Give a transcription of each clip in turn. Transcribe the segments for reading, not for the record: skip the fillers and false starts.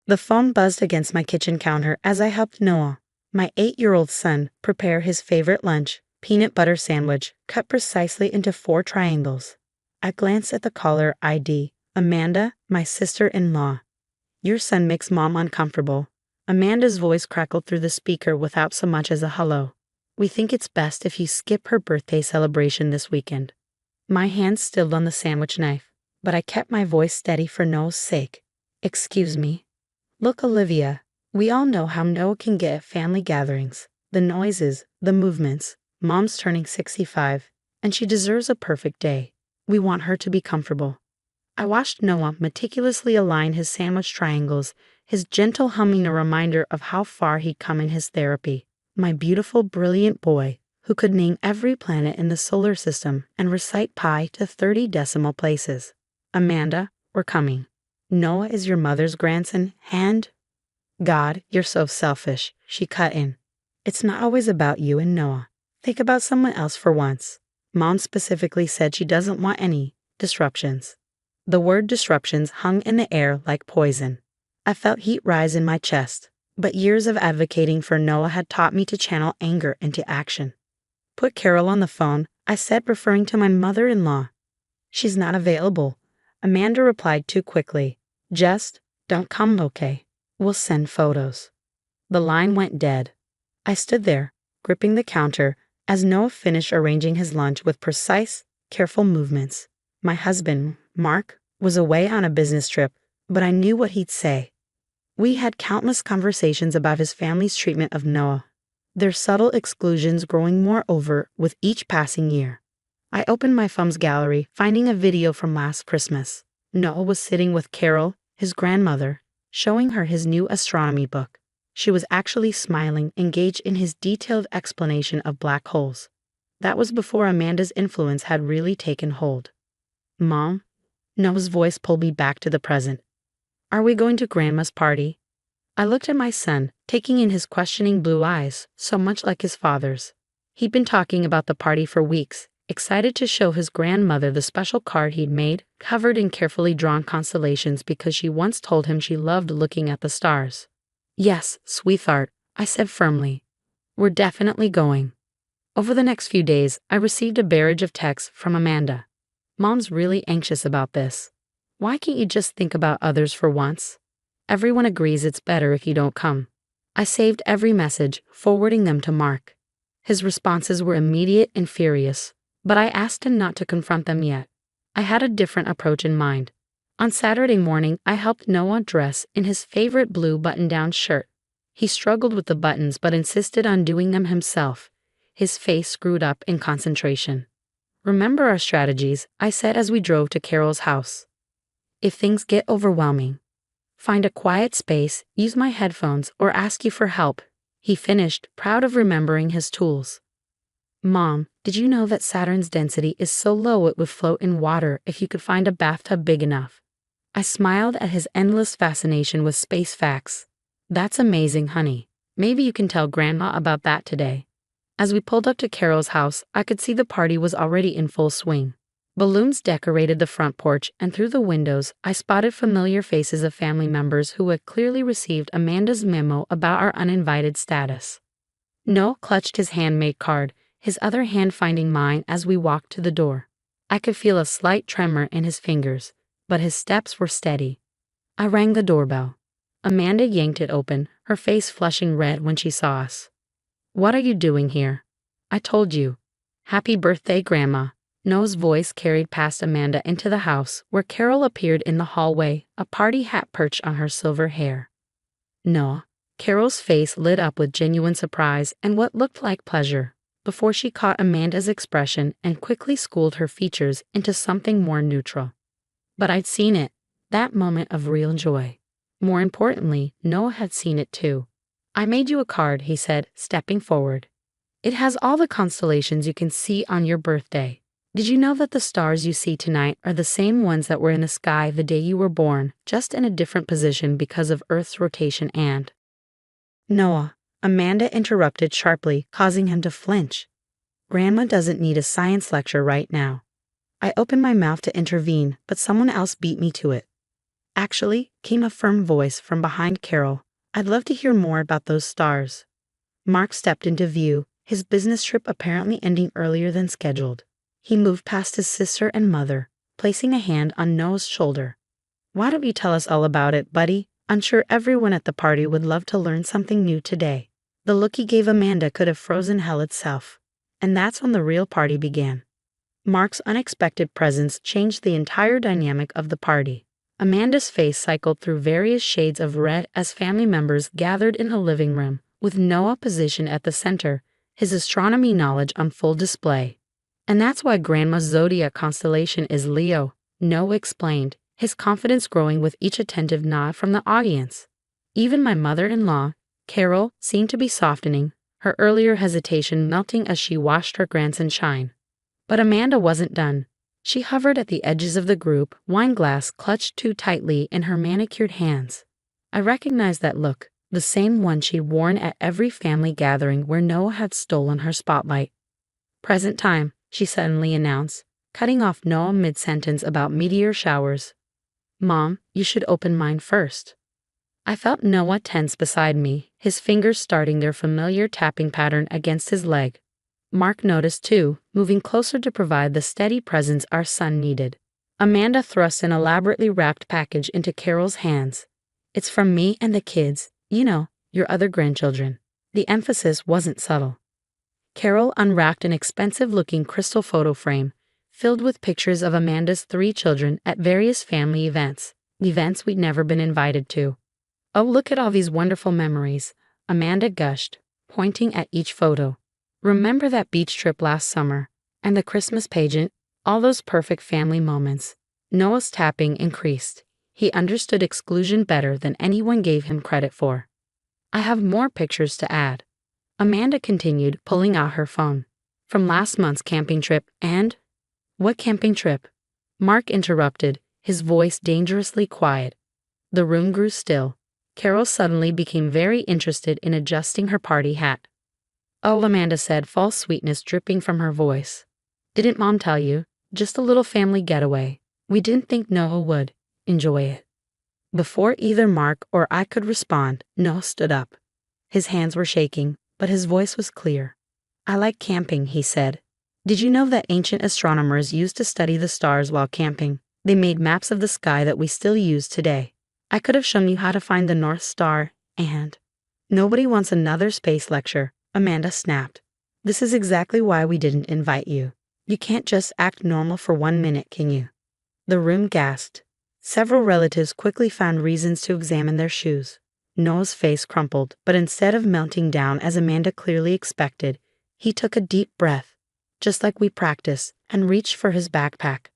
The phone buzzed against my kitchen counter as I helped Noah, my 8-year-old son, prepare his favorite lunch, peanut butter sandwich, cut precisely into 4 triangles. I glanced at the caller ID. Amanda, my sister-in-law. Your son makes Mom uncomfortable. Amanda's voice crackled through the speaker without so much as a hello. We think it's best if you skip her birthday celebration this weekend. My hand stilled on the sandwich knife, but I kept my voice steady for Noah's sake. Excuse me. Look, Olivia, we all know how Noah can get at family gatherings. The noises, the movements. Mom's turning 65, and she deserves a perfect day. We want her to be comfortable. I watched Noah meticulously align his sandwich triangles, his gentle humming a reminder of how far he'd come in his therapy. My beautiful, brilliant boy, who could name every planet in the solar system and recite pi to 30 decimal places. Amanda, we're coming. Noah is your mother's grandson, and... God, you're so selfish, she cut in. It's not always about you and Noah. Think about someone else for once. Mom specifically said she doesn't want any disruptions. The word disruptions hung in the air like poison. I felt heat rise in my chest, but years of advocating for Noah had taught me to channel anger into action. Put Carol on the phone, I said, referring to my mother-in-law. She's not available. Amanda replied too quickly. Just, don't come, okay? We'll send photos. The line went dead. I stood there, gripping the counter, as Noah finished arranging his lunch with precise, careful movements. My husband, Mark, was away on a business trip, but I knew what he'd say. We had countless conversations about his family's treatment of Noah, their subtle exclusions growing more overt with each passing year. I opened my phone's gallery, finding a video from last Christmas. Noah was sitting with Carol, his grandmother, showing her his new astronomy book. She was actually smiling, engaged in his detailed explanation of black holes. That was before Amanda's influence had really taken hold. Mom? Noah's voice pulled me back to the present. Are we going to Grandma's party? I looked at my son, taking in his questioning blue eyes, so much like his father's. He'd been talking about the party for weeks, excited to show his grandmother the special card he'd made, covered in carefully drawn constellations because she once told him she loved looking at the stars. Yes, sweetheart, I said firmly. We're definitely going. Over the next few days, I received a barrage of texts from Amanda. Mom's really anxious about this. Why can't you just think about others for once? Everyone agrees it's better if you don't come. I saved every message, forwarding them to Mark. His responses were immediate and furious, but I asked him not to confront them yet. I had a different approach in mind. On Saturday morning, I helped Noah dress in his favorite blue button-down shirt. He struggled with the buttons but insisted on doing them himself, his face screwed up in concentration. Remember our strategies, I said as we drove to Carol's house. If things get overwhelming, find a quiet space, use my headphones, or ask you for help, he finished, proud of remembering his tools. Mom, did you know that Saturn's density is so low it would float in water if you could find a bathtub big enough? I smiled at his endless fascination with space facts. That's amazing, honey. Maybe you can tell Grandma about that today. As we pulled up to Carol's house, I could see the party was already in full swing. Balloons decorated the front porch, and through the windows, I spotted familiar faces of family members who had clearly received Amanda's memo about our uninvited status. Noah clutched his handmade card, his other hand finding mine as we walked to the door. I could feel a slight tremor in his fingers, but his steps were steady. I rang the doorbell. Amanda yanked it open, her face flushing red when she saw us. What are you doing here? I told you. Happy birthday, Grandma. Noah's voice carried past Amanda into the house, where Carol appeared in the hallway, a party hat perched on her silver hair. Noah. Carol's face lit up with genuine surprise and what looked like pleasure, before she caught Amanda's expression and quickly schooled her features into something more neutral. But I'd seen it, that moment of real joy. More importantly, Noah had seen it too. I made you a card, he said, stepping forward. It has all the constellations you can see on your birthday. Did you know that the stars you see tonight are the same ones that were in the sky the day you were born, just in a different position because of Earth's rotation and... Noah, Amanda interrupted sharply, causing him to flinch. Grandma doesn't need a science lecture right now. I opened my mouth to intervene, but someone else beat me to it. Actually, came a firm voice from behind Carol. I'd love to hear more about those stars. Mark stepped into view, his business trip apparently ending earlier than scheduled. He moved past his sister and mother, placing a hand on Noah's shoulder. Why don't you tell us all about it, buddy? I'm sure everyone at the party would love to learn something new today. The look he gave Amanda could have frozen hell itself. And that's when the real party began. Mark's unexpected presence changed the entire dynamic of the party. Amanda's face cycled through various shades of red as family members gathered in the living room, with Noah positioned at the center, his astronomy knowledge on full display. And that's why Grandma's zodiac constellation is Leo, Noah explained, his confidence growing with each attentive nod from the audience. Even my mother-in-law, Carol, seemed to be softening, her earlier hesitation melting as she watched her grandson shine. But Amanda wasn't done. She hovered at the edges of the group, wine glass clutched too tightly in her manicured hands. I recognized that look, the same one she'd worn at every family gathering where Noah had stolen her spotlight. Present time, she suddenly announced, cutting off Noah mid-sentence about meteor showers. Mom, you should open mine first. I felt Noah tense beside me, his fingers starting their familiar tapping pattern against his leg. Mark noticed too, moving closer to provide the steady presence our son needed. Amanda thrust an elaborately wrapped package into Carol's hands. It's from me and the kids, you know, your other grandchildren. The emphasis wasn't subtle. Carol unwrapped an expensive-looking crystal photo frame, filled with pictures of Amanda's 3 children at various family events we'd never been invited to. Oh, look at all these wonderful memories, Amanda gushed, pointing at each photo. Remember that beach trip last summer, and the Christmas pageant, all those perfect family moments. Noah's tapping increased. He understood exclusion better than anyone gave him credit for. I have more pictures to add. Amanda continued, pulling out her phone. From last month's camping trip and... What camping trip? Mark interrupted, his voice dangerously quiet. The room grew still. Carol suddenly became very interested in adjusting her party hat. Oh, Amanda said, false sweetness dripping from her voice. Didn't Mom tell you? Just a little family getaway. We didn't think Noah would enjoy it. Before either Mark or I could respond, Noah stood up. His hands were shaking, but his voice was clear. I like camping, he said. Did you know that ancient astronomers used to study the stars while camping? They made maps of the sky that we still use today. I could have shown you how to find the North Star, and... Nobody wants another space lecture, Amanda snapped. This is exactly why we didn't invite you. You can't just act normal for 1 minute, can you? The room gasped. Several relatives quickly found reasons to examine their shoes. Noah's face crumpled, but instead of melting down as Amanda clearly expected, he took a deep breath, just like we practiced, and reached for his backpack.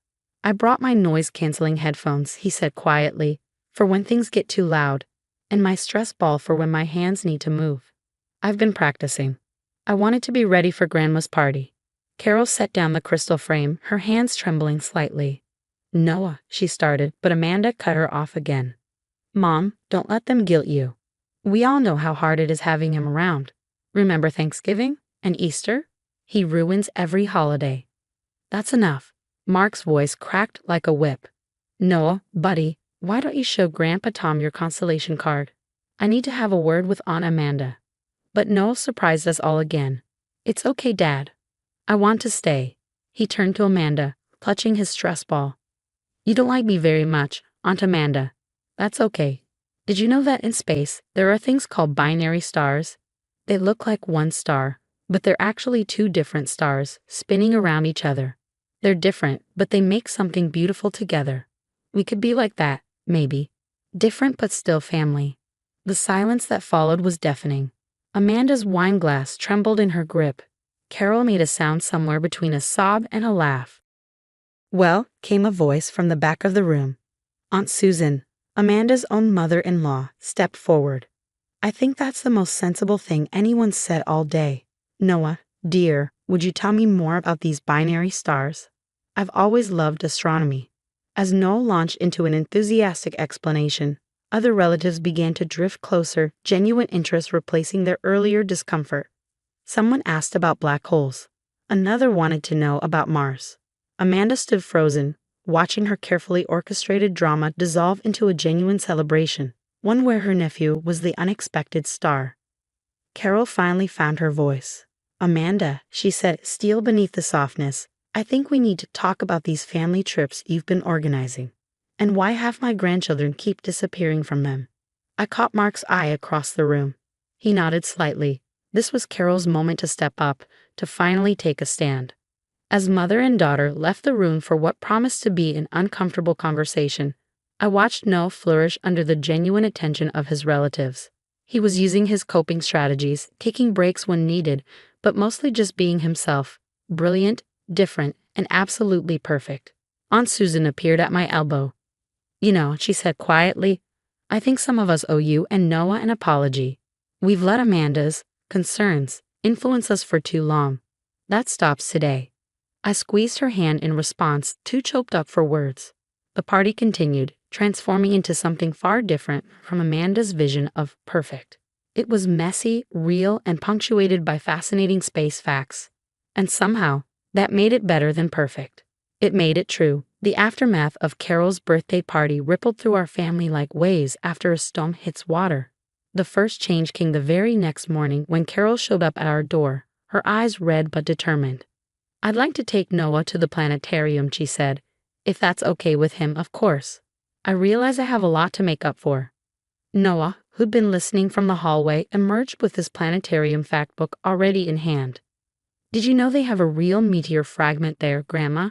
I brought my noise-canceling headphones, he said quietly, for when things get too loud, and my stress ball for when my hands need to move. I've been practicing. I wanted to be ready for Grandma's party. Carol set down the crystal frame, her hands trembling slightly. Noah, she started, but Amanda cut her off again. Mom, don't let them guilt you. We all know how hard it is having him around. Remember Thanksgiving and Easter? He ruins every holiday. That's enough. Mark's voice cracked like a whip. Noah, buddy, why don't you show Grandpa Tom your constellation card? I need to have a word with Aunt Amanda. But Noah surprised us all again. It's okay, Dad. I want to stay. He turned to Amanda, clutching his stress ball. You don't like me very much, Aunt Amanda. That's okay. Did you know that in space, there are things called binary stars? They look like one star, but they're actually 2 different stars, spinning around each other. They're different, but they make something beautiful together. We could be like that, maybe. Different but still family. The silence that followed was deafening. Amanda's wine glass trembled in her grip. Carol made a sound somewhere between a sob and a laugh. Well, came a voice from the back of the room. Aunt Susan, Amanda's own mother-in-law, stepped forward. I think that's the most sensible thing anyone's said all day. Noah, dear, would you tell me more about these binary stars? I've always loved astronomy. As Noah launched into an enthusiastic explanation, other relatives began to drift closer, genuine interest replacing their earlier discomfort. Someone asked about black holes. Another wanted to know about Mars. Amanda stood frozen, watching her carefully orchestrated drama dissolve into a genuine celebration, one where her nephew was the unexpected star. Carol finally found her voice. "Amanda," she said, steel beneath the softness, "I think we need to talk about these family trips you've been organizing. And why have my grandchildren keep disappearing from them?" I caught Mark's eye across the room. He nodded slightly. This was Carol's moment to step up, to finally take a stand. As mother and daughter left the room for what promised to be an uncomfortable conversation, I watched Noah flourish under the genuine attention of his relatives. He was using his coping strategies, taking breaks when needed, but mostly just being himself, brilliant, different, and absolutely perfect. Aunt Susan appeared at my elbow. "You know," she said quietly, "I think some of us owe you and Noah an apology. We've let Amanda's concerns influence us for too long. That stops today." I squeezed her hand in response, too choked up for words. The party continued, transforming into something far different from Amanda's vision of perfect. It was messy, real, and punctuated by fascinating space facts. And somehow, that made it better than perfect. It made it true. The aftermath of Carol's birthday party rippled through our family like waves after a storm hits water. The first change came the very next morning when Carol showed up at our door, her eyes red but determined. "I'd like to take Noah to the planetarium," she said. "If that's okay with him, of course. I realize I have a lot to make up for." Noah, who'd been listening from the hallway, emerged with his planetarium factbook already in hand. "Did you know they have a real meteor fragment there, Grandma?"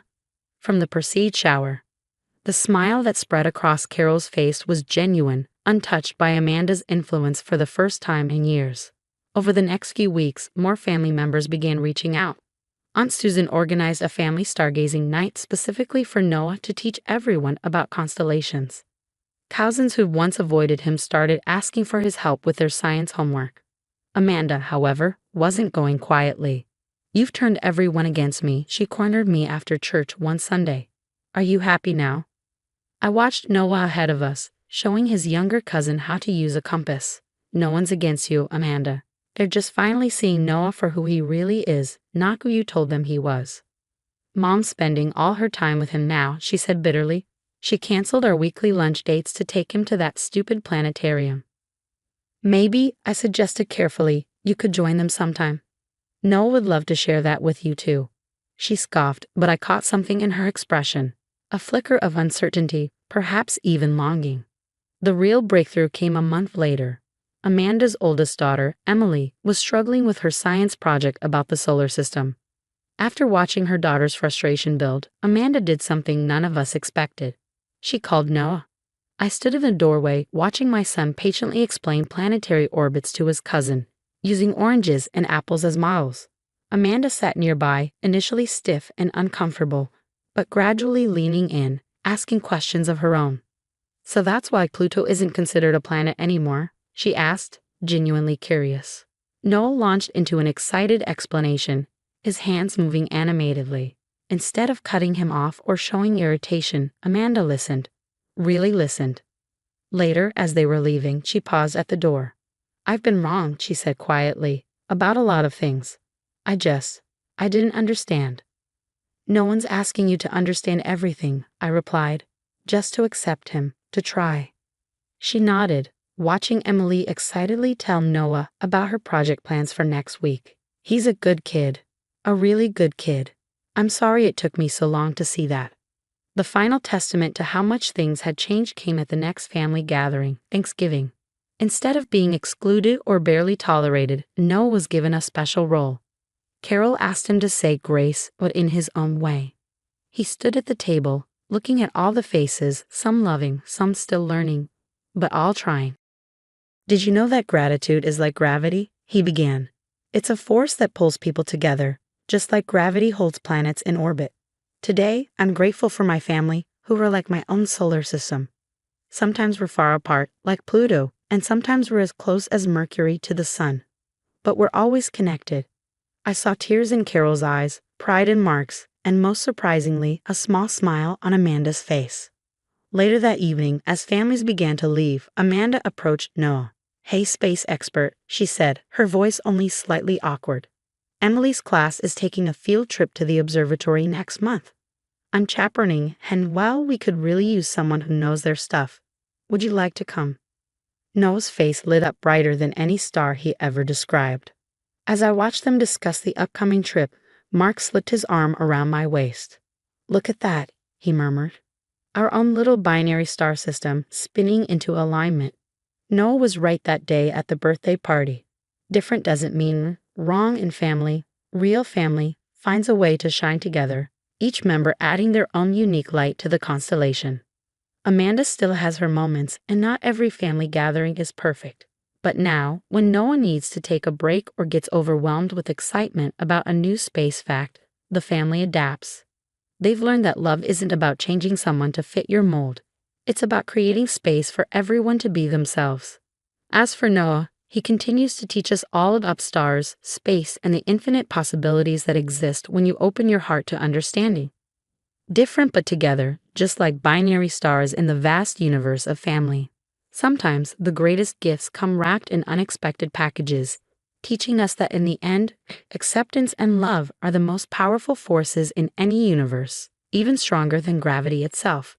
From the Perseid shower. The smile that spread across Carol's face was genuine, untouched by Amanda's influence for the first time in years. Over the next few weeks, more family members began reaching out. Aunt Susan organized a family stargazing night specifically for Noah to teach everyone about constellations. Cousins who once avoided him started asking for his help with their science homework. Amanda, however, wasn't going quietly. "You've turned everyone against me," she cornered me after church one Sunday. "Are you happy now?" I watched Noah ahead of us, showing his younger cousin how to use a compass. "No one's against you, Amanda. They're just finally seeing Noah for who he really is, not who you told them he was." "Mom's spending all her time with him now," she said bitterly. "She canceled our weekly lunch dates to take him to that stupid planetarium." "Maybe," I suggested carefully, "you could join them sometime. Noah would love to share that with you too." She scoffed, but I caught something in her expression. A flicker of uncertainty, perhaps even longing. The real breakthrough came a month later. Amanda's oldest daughter, Emily, was struggling with her science project about the solar system. After watching her daughter's frustration build, Amanda did something none of us expected. She called Noah. I stood in the doorway, watching my son patiently explain planetary orbits to his cousin, using oranges and apples as models. Amanda sat nearby, initially stiff and uncomfortable, but gradually leaning in, asking questions of her own. "So that's why Pluto isn't considered a planet anymore?" she asked, genuinely curious. Noah launched into an excited explanation, his hands moving animatedly. Instead of cutting him off or showing irritation, Amanda listened. Really listened. Later, as they were leaving, she paused at the door. "I've been wrong," she said quietly, "about a lot of things. I didn't understand." "No one's asking you to understand everything," I replied. "Just to accept him, to try." She nodded, watching Emily excitedly tell Noah about her project plans for next week. "He's a good kid. A really good kid. I'm sorry it took me so long to see that." The final testament to how much things had changed came at the next family gathering, Thanksgiving. Instead of being excluded or barely tolerated, Noah was given a special role. Carol asked him to say grace, but in his own way. He stood at the table, looking at all the faces, some loving, some still learning, but all trying. "Did you know that gratitude is like gravity?" he began. "It's a force that pulls people together, just like gravity holds planets in orbit. Today, I'm grateful for my family, who are like my own solar system. Sometimes we're far apart, like Pluto, and sometimes we're as close as Mercury to the sun. But we're always connected." I saw tears in Carol's eyes, pride in Mark's, and most surprisingly, a small smile on Amanda's face. Later that evening, as families began to leave, Amanda approached Noah. "Hey, space expert," she said, her voice only slightly awkward. "Emily's class is taking a field trip to the observatory next month. I'm chaperoning, and well, we could really use someone who knows their stuff. Would you like to come? Noah's face lit up brighter than any star he ever described. As I watched them discuss the upcoming trip, Mark slipped his arm around my waist. Look at that, he murmured. Our own little binary star system spinning into alignment. Noah was right that day at the birthday party. Different doesn't mean wrong in family. Real family finds a way to shine together, each member adding their own unique light to the constellation. Amanda still has her moments, and not every family gathering is perfect. But now, when Noah needs to take a break or gets overwhelmed with excitement about a new space fact, the family adapts. They've learned that love isn't about changing someone to fit your mold. It's about creating space for everyone to be themselves. As for Noah, he continues to teach us all about stars, space, and the infinite possibilities that exist when you open your heart to understanding. Different but together, just like binary stars in the vast universe of family. Sometimes the greatest gifts come wrapped in unexpected packages, teaching us that in the end, acceptance and love are the most powerful forces in any universe, even stronger than gravity itself.